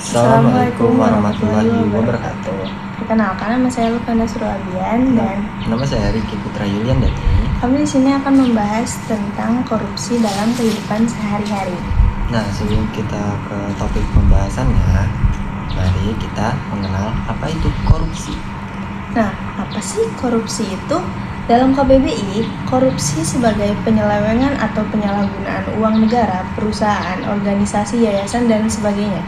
Assalamualaikum warahmatullahi wabarakatuh. Perkenalkan, nama saya Lukanda Surlabian dan Nama saya Riki Putra Yulian Dati. kami di sini akan membahas tentang korupsi dalam kehidupan sehari-hari. Nah, sebelum kita ke topik pembahasannya, mari kita mengenal apa itu korupsi. Nah, apa sih korupsi itu? Dalam KBBI, korupsi sebagai penyelewengan atau penyalahgunaan uang negara, perusahaan, organisasi, yayasan, dan sebagainya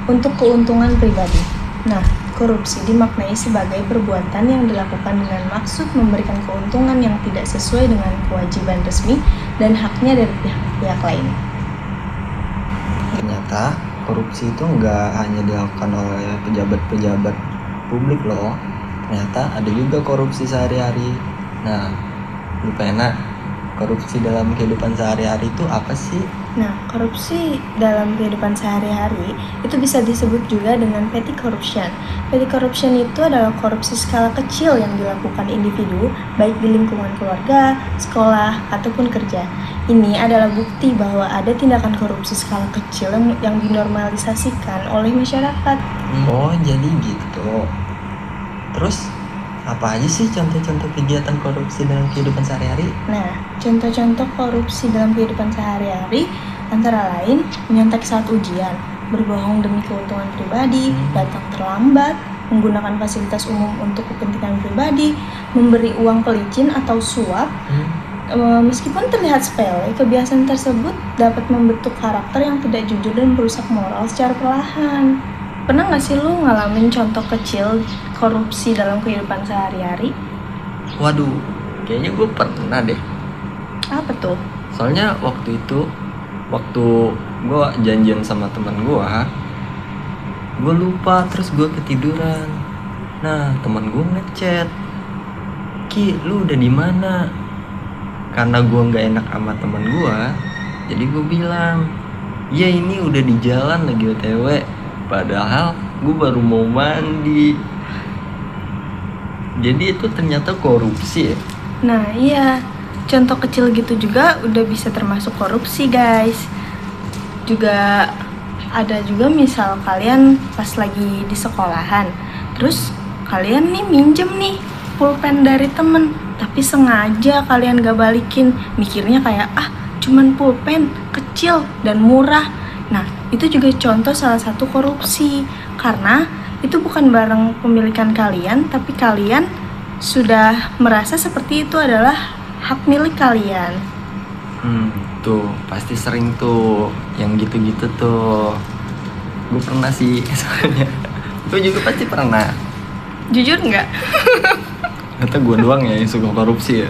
untuk keuntungan pribadi. Nah, korupsi dimaknai sebagai perbuatan yang dilakukan dengan maksud memberikan keuntungan yang tidak sesuai dengan kewajiban resmi dan haknya dari pihak-pihak lain. Ternyata korupsi itu nggak hanya dilakukan oleh pejabat-pejabat publik loh. Ternyata ada juga korupsi sehari-hari. Nah, lu pengen korupsi dalam kehidupan sehari-hari itu apa sih? Nah, korupsi dalam kehidupan sehari-hari itu bisa disebut juga dengan petty corruption. Petty corruption itu adalah korupsi skala kecil yang dilakukan individu, baik di lingkungan keluarga, sekolah, ataupun kerja. Ini adalah bukti bahwa ada tindakan korupsi skala kecil yang dinormalisasikan oleh masyarakat. Oh, jadi gitu. Terus, apa aja sih contoh-contoh kegiatan korupsi dalam kehidupan sehari-hari? Nah, contoh-contoh korupsi dalam kehidupan sehari-hari antara lain menyontek saat ujian, berbohong demi keuntungan pribadi, datang terlambat, menggunakan fasilitas umum untuk kepentingan pribadi, memberi uang pelicin atau suap. Meskipun terlihat sepele, kebiasaan tersebut dapat membentuk karakter yang tidak jujur dan merusak moral secara perlahan. Pernah gak sih lu ngalamin contoh kecil korupsi dalam kehidupan sehari-hari? Waduh, kayaknya gue pernah deh. Apa tuh? Soalnya waktu gue janjian sama teman gue lupa, terus gue ketiduran. Nah, teman gue ngechat, "Ki, lu udah di mana?" Karena gue nggak enak sama teman gue, jadi gue bilang, "Ya ini udah di jalan lagi OTW." Padahal gue baru mau mandi. Jadi itu ternyata korupsi ya? Nah iya, contoh kecil gitu juga udah bisa termasuk korupsi guys. Juga ada juga misal kalian pas lagi di sekolahan, terus kalian nih minjem nih pulpen dari temen, tapi sengaja kalian gak balikin, mikirnya kayak cuman pulpen kecil dan murah. Nah, itu juga contoh salah satu korupsi, karena itu bukan barang pemilikan kalian, tapi kalian sudah merasa seperti itu adalah hak milik kalian. Tuh, pasti sering tuh yang gitu-gitu tuh. Gue pernah sih soalnya. Gue juga pasti pernah. Jujur nggak? Kata gue doang ya yang suka korupsi ya.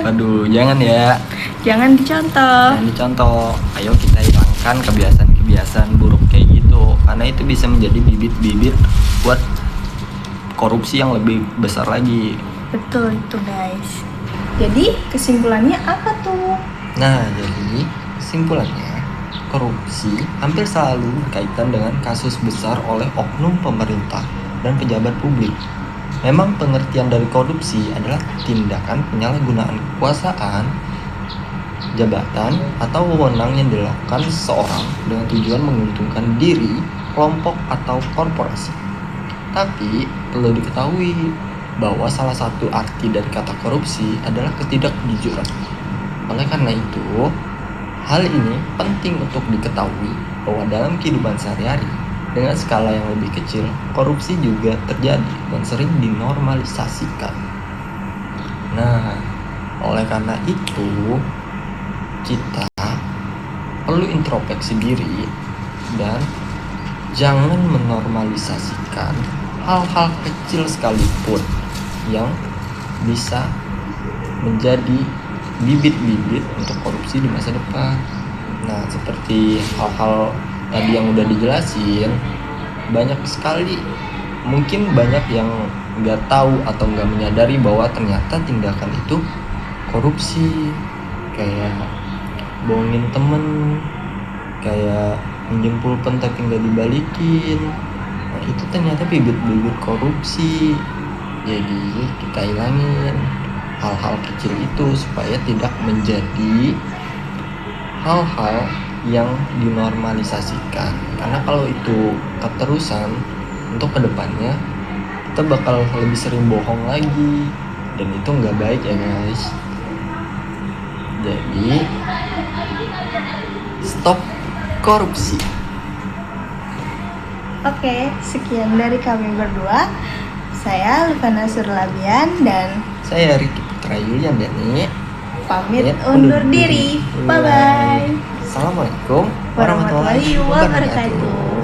Aduh, jangan ya. Jangan dicontoh. Jangan dicontoh. Ayo kita hilangkan kebiasaan buruk kayak gitu, karena itu bisa menjadi bibit-bibit buat korupsi yang lebih besar lagi. Betul itu guys. Jadi kesimpulannya apa tuh? Nah, jadi kesimpulannya, korupsi hampir selalu berkaitan dengan kasus besar oleh oknum pemerintah dan pejabat publik. Memang pengertian dari korupsi adalah tindakan penyalahgunaan kekuasaan, jabatan, atau wewenang yang dilakukan seseorang dengan tujuan menguntungkan diri, kelompok, atau korporasi. Tapi perlu diketahui bahwa salah satu arti dari kata korupsi adalah ketidakjujuran. Oleh karena itu, hal ini penting untuk diketahui bahwa dalam kehidupan sehari-hari dengan skala yang lebih kecil, korupsi juga terjadi dan sering dinormalisasikan. Nah, oleh karena itu, kita perlu introspeksi diri dan jangan menormalisasikan hal-hal kecil sekalipun yang bisa menjadi bibit-bibit untuk korupsi di masa depan. Nah, seperti hal-hal tadi yang udah dijelasin, banyak sekali, mungkin banyak yang nggak tahu atau nggak menyadari bahwa ternyata tindakan itu korupsi. Kayak bohongin temen, kayak minjem pulpen tapi nggak dibalikin. Nah, itu ternyata bibit-bibit korupsi. Jadi kita hilangin hal-hal kecil itu supaya tidak menjadi hal-hal yang dinormalisasikan. Karena kalau itu keterusan, untuk kedepannya kita bakal lebih sering bohong lagi, dan itu nggak baik ya guys. Jadi stop korupsi. Oke, sekian dari kami berdua. Saya Lufana Surlabian dan Saya Riki Putra Yuliandani pamit undur diri. Bye-bye. Assalamualaikum Warahmatullahi wabarakatuh.